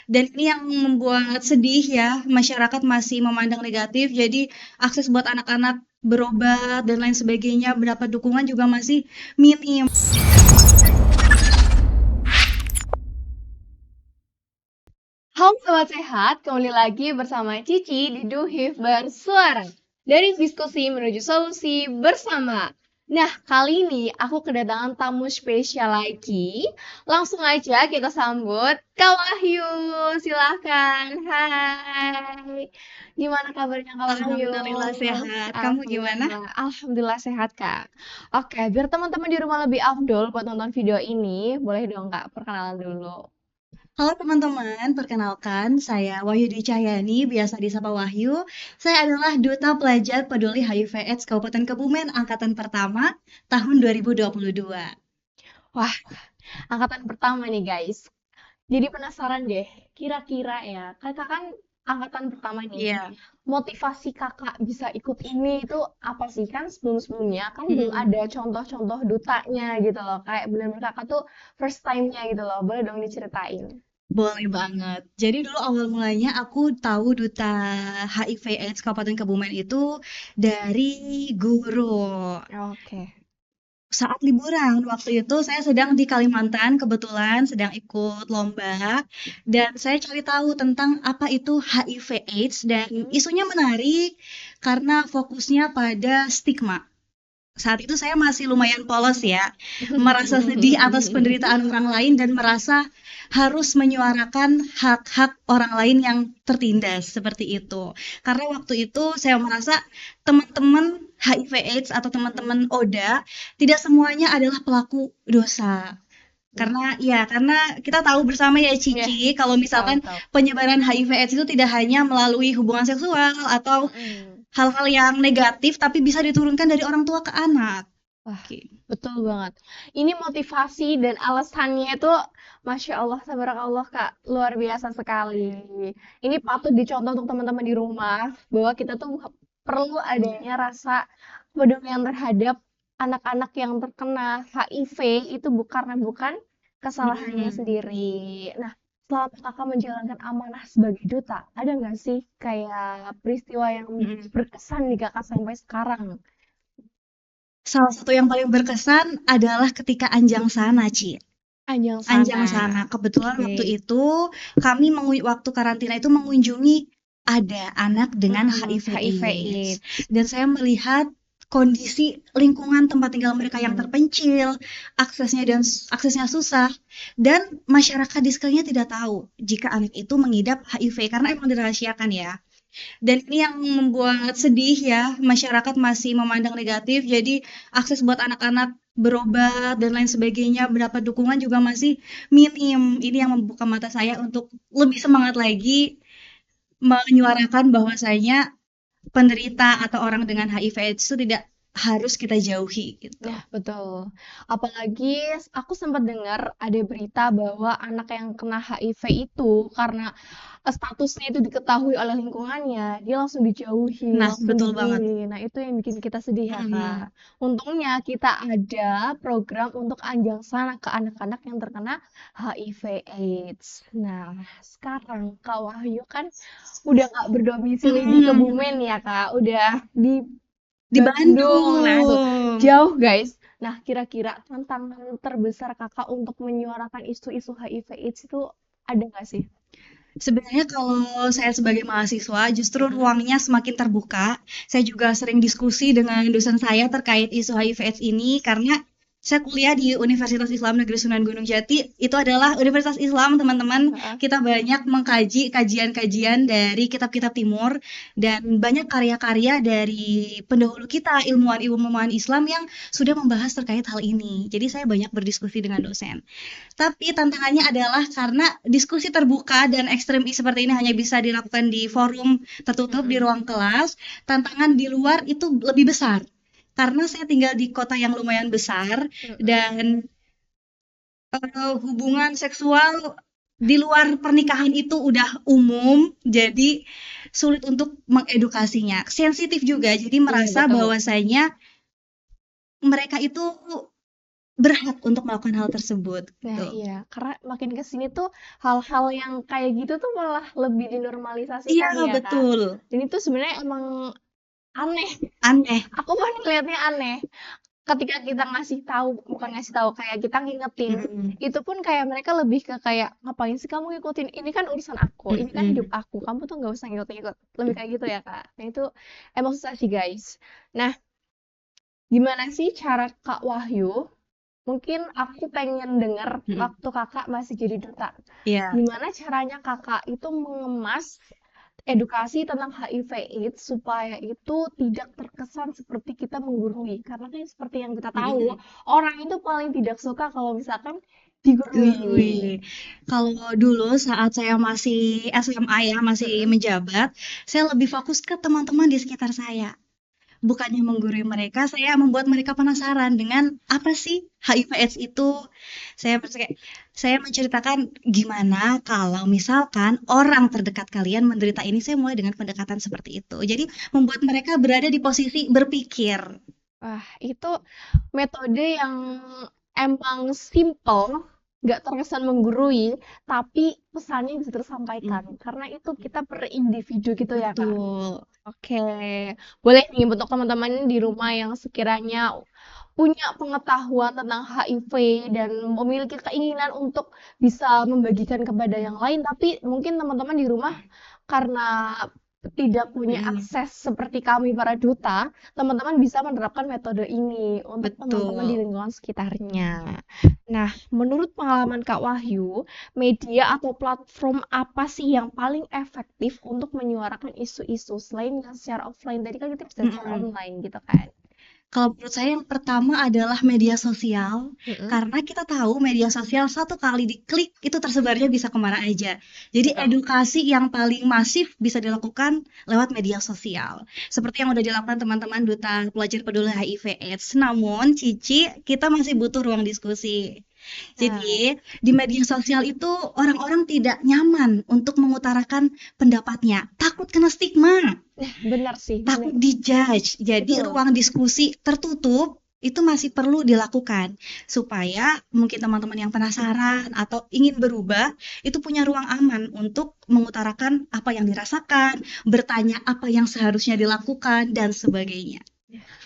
Dan ini yang membuat sedih ya, masyarakat masih memandang negatif. Jadi akses buat anak-anak berobat dan lain sebagainya, mendapat dukungan juga masih minim. Halo Sobat Sehat, kembali lagi bersama Cici di Duhif Bersuara. Dari diskusi menuju solusi bersama. Nah, kali ini aku kedatangan tamu spesial lagi. Langsung aja kita sambut Kak Wahyu. Silahkan. Hai. Gimana kabarnya Kak Wahyu? Alhamdulillah sehat. Kamu gimana? Alhamdulillah. Alhamdulillah sehat, Kak. Oke, biar teman-teman di rumah lebih afdol buat nonton video ini, boleh dong Kak perkenalan dulu. Halo teman-teman, perkenalkan saya Wahyu Dwi Cahyani, biasa disapa Wahyu. Saya adalah Duta Pelajar Peduli HIV/AIDS Kabupaten Kebumen Angkatan Pertama tahun 2022. Wah, angkatan pertama nih guys. Jadi penasaran deh, kira-kira ya, kakak kan angkatan pertama nih. Iya. Motivasi kakak bisa ikut ini itu apa sih? Kan sebelum-sebelumnya kan belum Mm-mm. ada contoh-contoh dutanya gitu loh. Kayak benar-benar kakak tuh first time-nya gitu loh. Boleh dong diceritain. Boleh banget. Jadi dulu awal mulanya aku tahu Duta HIV/AIDS Kabupaten Kebumen itu dari guru. Oke. Saat liburan, waktu itu saya sedang di Kalimantan, kebetulan sedang ikut lomba, dan saya cari tahu tentang apa itu HIV/AIDS, dan Mm-mm. isunya menarik karena fokusnya pada stigma. Saat itu saya masih lumayan polos ya, merasa sedih atas penderitaan orang lain dan merasa harus menyuarakan hak-hak orang lain yang tertindas seperti itu. Karena waktu itu saya merasa teman-teman HIV/AIDS atau teman-teman ODA tidak semuanya adalah pelaku dosa. Karena kita tahu bersama ya Ya, Cici, kalau misalkan tahu-tahu. penyebaran HIV/AIDS itu tidak hanya melalui hubungan seksual atau Mm-mm. hal-hal yang negatif, tapi bisa diturunkan dari orang tua ke anak. Wah, Oke. betul banget. Ini motivasi dan alasannya itu, Masya Allah, tabarakallah, Kak. Luar biasa sekali. Ini patut dicontoh untuk teman-teman di rumah, bahwa kita tuh perlu adanya rasa kepedulian terhadap anak-anak yang terkena HIV itu karena bukan kesalahannya Mm-mm. sendiri. Nah, selama kakak menjalankan amanah sebagai duta, ada nggak sih kayak peristiwa yang Mm-mm. berkesan di kakak sampai sekarang? Salah satu yang paling berkesan adalah ketika Anjang Sana, Ci. Anjang Anjang sana. Sana. Kebetulan Oke. waktu itu kami waktu karantina itu mengunjungi ada anak dengan HIV HIV/AIDS, AIDS. dan saya melihat kondisi lingkungan tempat tinggal mereka yang Mm-mm. terpencil, aksesnya susah, dan masyarakat di sekelilingnya tidak tahu jika anak itu mengidap HIV karena emang dirahasiakan ya. Dan ini yang membuat sedih ya, masyarakat masih memandang negatif. Jadi akses buat anak-anak berobat dan lain sebagainya, mendapat dukungan juga masih minim. Ini yang membuka mata saya untuk lebih semangat lagi menyuarakan bahwasanya penderita atau orang dengan HIV/AIDS itu tidak harus kita jauhi gitu. Ya, betul. Apalagi aku sempat dengar ada berita bahwa anak yang kena HIV itu karena statusnya itu diketahui oleh lingkungannya, dia langsung dijauhi, Nah, langsung betul banget. dibully. Nah, itu yang bikin kita sedih ya, Mm-mm. Kak. Untungnya kita ada program untuk anjang sana ke anak-anak yang terkena HIV AIDS. Nah, sekarang Kak Wahyu kan udah nggak berdomisili di Mm-mm. Kebumen ya, Kak. Udah di Di Bandung. Nah, tuh Bandung. jauh, guys. Nah, kira-kira tantangan terbesar Kakak untuk menyuarakan isu-isu HIV/AIDS itu ada nggak sih? Sebenarnya kalau saya sebagai mahasiswa justru Mm-mm. ruangnya semakin terbuka. Saya juga sering diskusi dengan dosen saya terkait isu HIV/AIDS ini karena saya kuliah di Universitas Islam Negeri Sunan Gunung Jati. Itu adalah Universitas Islam, teman-teman. Heeh. Kita banyak mengkaji kajian-kajian dari kitab-kitab Timur dan banyak karya-karya dari pendahulu kita, ilmuwan-ilmuwan Islam yang sudah membahas terkait hal ini. Jadi saya banyak berdiskusi dengan dosen. Tapi tantangannya adalah karena diskusi terbuka dan ekstrem seperti ini hanya bisa dilakukan di forum tertutup di Mm-mm. ruang kelas, tantangan di luar itu lebih besar. Karena saya tinggal di kota yang lumayan besar Mm-mm. dan hubungan seksual di luar pernikahan itu udah umum, jadi sulit untuk mengedukasinya. Sensitif juga, jadi Iya, merasa betul. bahwasanya mereka itu berhak untuk melakukan hal tersebut Nah, gitu. iya, karena makin ke sini tuh hal-hal yang kayak gitu tuh malah lebih Iya, dinormalisasikan ya, Kak. betul. Dan itu sebenarnya emang aneh. Aneh. Aku pun ngeliatnya aneh. Ketika kita ngasih tahu, bukan ngasih tahu, kayak kita ngingetin, Mm-mm. itu pun kayak mereka lebih ke kayak ngapain sih kamu ngikutin? Ini kan urusan aku, ini kan hidup Mm-mm. aku. Kamu tuh nggak usah ngikut-ngikut. Lebih kayak gitu ya, Kak. Nah, itu emang susah sih, guys. Nah, gimana sih cara Kak Wahyu? Mungkin aku pengen denger Mm-mm. waktu kakak masih jadi duta. Iya. Gimana caranya kakak itu mengemas edukasi tentang HIV/AIDS supaya itu tidak terkesan seperti kita menggurui. Karena kan seperti yang kita tahu, Mm-mm. orang itu paling tidak suka kalau misalkan digurui. Gurui. Kalau dulu saat saya masih SMA ya, masih Mm-mm. menjabat, saya lebih fokus ke teman-teman di sekitar saya. Bukannya menggurui mereka, saya membuat mereka penasaran dengan apa sih HIV/AIDS itu. Saya menceritakan gimana kalau misalkan orang terdekat kalian menderita ini. Saya mulai dengan pendekatan seperti itu. Jadi membuat mereka berada di posisi berpikir. Wah, itu metode yang emang simple, nggak terkesan menggurui, tapi pesannya bisa tersampaikan. Mm, Karena itu kita per individu gitu ya, Kak. betul. Oke, boleh nih untuk teman-teman di rumah yang sekiranya punya pengetahuan tentang HIV dan memiliki keinginan untuk bisa membagikan kepada yang lain, tapi mungkin teman-teman di rumah karena tidak punya Mm, akses seperti kami para duta, teman-teman bisa menerapkan metode ini untuk teman-teman di betul. lingkungan sekitarnya. Nah, menurut pengalaman Kak Wahyu, media atau platform apa sih yang paling efektif untuk menyuarakan isu-isu selain yang secara offline? Tadi kan kita bisa secara Mm-mm. online gitu kan? Kalau menurut saya yang pertama adalah media sosial, Mm-mm. karena kita tahu media sosial satu kali diklik itu tersebarnya bisa kemana aja. Jadi Betul. edukasi yang paling masif bisa dilakukan lewat media sosial. Seperti yang udah dilakukan teman-teman Duta Pelajar Peduli HIV/AIDS. Namun, Cici, kita masih butuh ruang diskusi. Nah, Jadi, di media sosial itu orang-orang tidak nyaman untuk mengutarakan pendapatnya, takut kena stigma, benar sih, benar. takut dijudge. Jadi Betul. ruang diskusi tertutup itu masih perlu dilakukan supaya mungkin teman-teman yang penasaran atau ingin berubah itu punya ruang aman untuk mengutarakan apa yang dirasakan, bertanya apa yang seharusnya dilakukan dan sebagainya.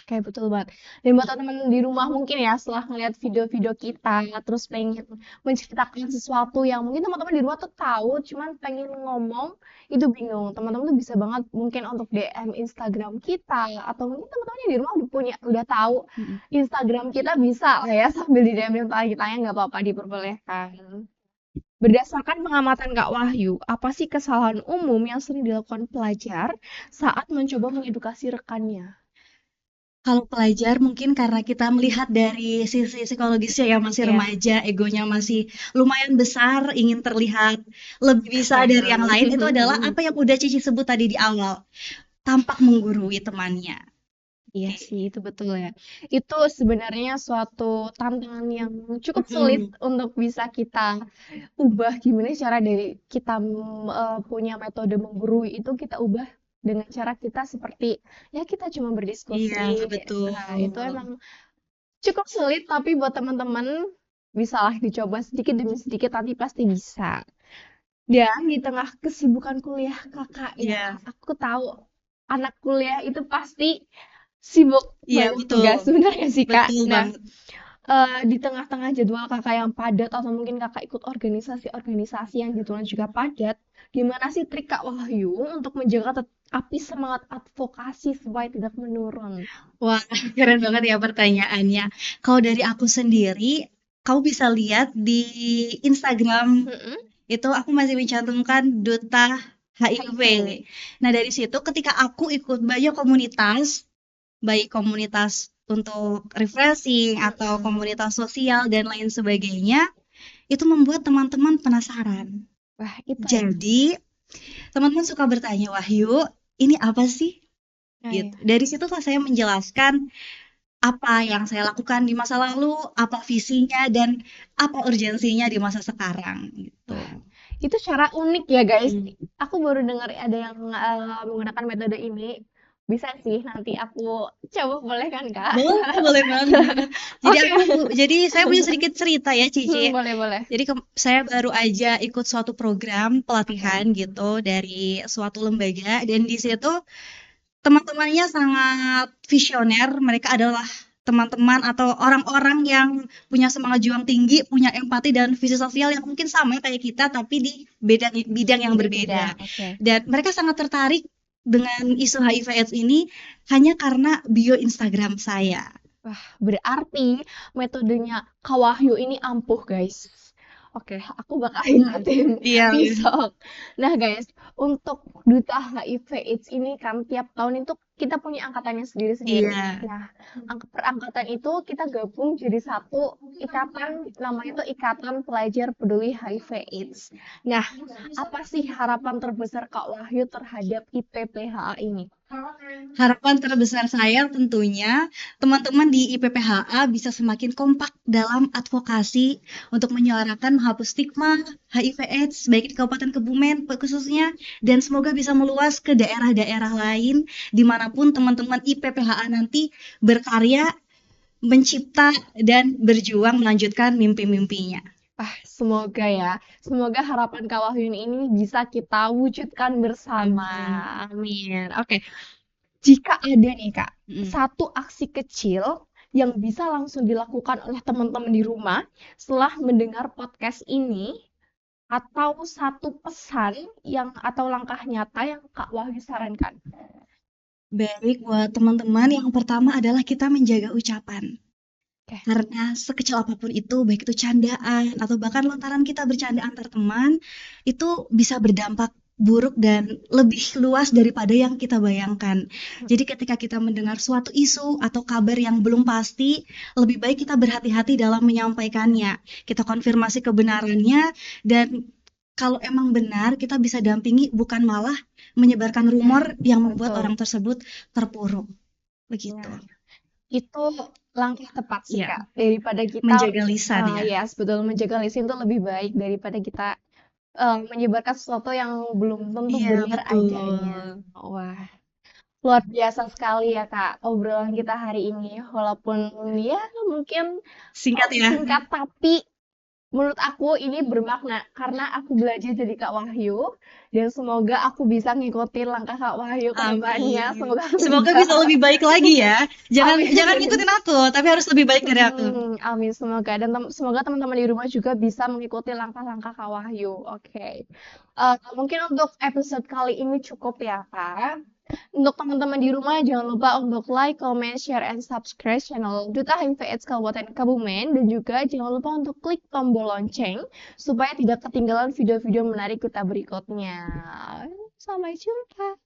Kayak betul banget. Dan buat teman-teman di rumah mungkin ya setelah ngeliat video-video kita terus pengen menceritakan sesuatu yang mungkin teman-teman di rumah tuh tahu cuman pengen ngomong itu bingung. Teman-teman tuh bisa banget mungkin untuk DM Instagram kita atau mungkin teman-teman yang di rumah udah tahu Mm-mm. Instagram kita bisa lah ya sambil di DM kita nggak apa-apa diperbolehkan. Berdasarkan pengamatan Kak Wahyu, apa sih kesalahan umum yang sering dilakukan pelajar saat mencoba mengedukasi rekannya? Kalau pelajar mungkin karena kita melihat dari sisi psikologisnya ya masih Ya. remaja, egonya masih lumayan besar, ingin terlihat lebih bisa dari yang lain, itu adalah apa yang udah Cici sebut tadi di awal, tampak menggurui temannya. Iya Oke. sih, itu betul ya. Itu sebenarnya suatu tantangan yang cukup sulit Mm-mm. untuk bisa kita ubah. Gimana cara dari kita punya metode menggurui itu kita ubah dengan cara kita seperti ya kita cuma Iya, berdiskusi. betul. Nah, itu emang cukup sulit, tapi buat teman-teman bisalah dicoba sedikit demi sedikit, nanti pasti bisa. Dan di tengah kesibukan kuliah kakak ya, Iya, aku tahu anak kuliah itu pasti sibuk iya banyak betul. tugas sebenarnya sih Kak. Betul Nah, banget. di tengah-tengah jadwal kakak yang padat atau mungkin kakak ikut organisasi-organisasi yang jadwalnya juga padat, gimana sih trik Kak Wahyu untuk menjaga api semangat advokasi supaya tidak menurun? Wah, keren banget ya pertanyaannya. Kalau dari aku sendiri, kamu bisa lihat di Instagram Mm-mm. itu aku masih mencantumkan Duta HIV. HIV. Nah, dari situ ketika aku ikut banyak komunitas, baik komunitas untuk refreshing atau Mm-mm. komunitas sosial dan lain sebagainya, itu membuat teman-teman penasaran. Wah, itu ya. Jadi, teman-teman suka bertanya, Wahyu, ini apa sih? Nah, Gitu. ya. Dari situlah saya menjelaskan apa yang saya lakukan di masa lalu, apa visinya, dan apa urgensinya di masa sekarang gitu. Wah, itu cara unik ya guys. Hmm. Aku baru dengar ada yang menggunakan metode ini. Bisa sih, nanti aku coba, boleh kan, Kak? Boleh banget. Jadi Oke. saya punya sedikit cerita ya, Cici. Boleh, boleh. Jadi saya baru aja ikut suatu program pelatihan gitu dari suatu lembaga, dan di situ teman-temannya sangat visioner. Mereka adalah teman-teman atau orang-orang yang punya semangat juang tinggi, punya empati dan visi sosial yang mungkin sama kayak kita, tapi di bidang yang berbeda. Oke. Dan mereka sangat tertarik dengan isu HIV/AIDS ini hanya karena bio Instagram saya. Wah, berarti metodenya Kak Wahyu ini ampuh, guys. Oke, aku bakal ingetin Iya. besok. Nah, guys, untuk Duta HIV/AIDS ini kan tiap tahun itu kita punya angkatannya sendiri-sendiri. Iya. Nah, per angkatan itu kita gabung jadi satu ikatan, namanya itu Ikatan Pelajar Peduli HIV/AIDS. Nah, apa sih harapan terbesar Kak Wahyu terhadap IPPHA ini? Harapan terbesar saya tentunya teman-teman di IPPHA bisa semakin kompak dalam advokasi untuk menyuarakan menghapus stigma HIV/AIDS baik di Kabupaten Kebumen khususnya, dan semoga bisa meluas ke daerah-daerah lain dimanapun teman-teman IPPHA nanti berkarya, mencipta, dan berjuang melanjutkan mimpi-mimpinya. Semoga ya. Semoga harapan Kak Wahyu ini bisa kita wujudkan bersama. Amin. Oke. Jika ada nih, Kak, satu aksi kecil yang bisa langsung dilakukan oleh teman-teman di rumah setelah mendengar podcast ini, atau satu pesan atau langkah nyata yang Kak Wahyu sarankan. Baik, buat teman-teman, yang pertama adalah kita menjaga ucapan. Oke. Karena sekecil apapun itu, baik itu candaan atau bahkan lontaran kita bercanda antar teman, itu bisa berdampak buruk dan lebih luas daripada yang kita bayangkan. Jadi ketika kita mendengar suatu isu atau kabar yang belum pasti, lebih baik kita berhati-hati dalam menyampaikannya. Kita konfirmasi kebenarannya, dan kalau emang benar, kita bisa dampingi, bukan malah menyebarkan rumor yang membuat Betul. orang tersebut terpuruk. Begitu. Itu langkah tepat sih, Iya. Kak. Daripada kita Menjaga lisan ya. yes, betul, menjaga lisan itu lebih baik daripada kita menyebarkan sesuatu yang belum tentu Iya, benar betul. adanya. Wah, luar biasa sekali ya, Kak, obrolan kita hari ini. Walaupun ya mungkin Singkat ya. singkat, tapi menurut aku ini bermakna karena aku belajar dari Kak Wahyu, dan semoga aku bisa ngikutin langkah Kak Wahyu ke depannya. Amin. Semoga bisa lebih baik lagi ya. Jangan ngikutin aku, tapi harus lebih baik dari aku. Amin, semoga. Dan semoga teman-teman di rumah juga bisa mengikuti langkah-langkah Kak Wahyu. Oke. Mungkin untuk episode kali ini cukup ya, Kak. Untuk teman-teman di rumah, jangan lupa untuk like, comment, share, and subscribe channel Duta HIV/AIDS Kabupaten Kebumen. Dan juga jangan lupa untuk klik tombol lonceng supaya tidak ketinggalan video-video menarik kita berikutnya. Sampai jumpa.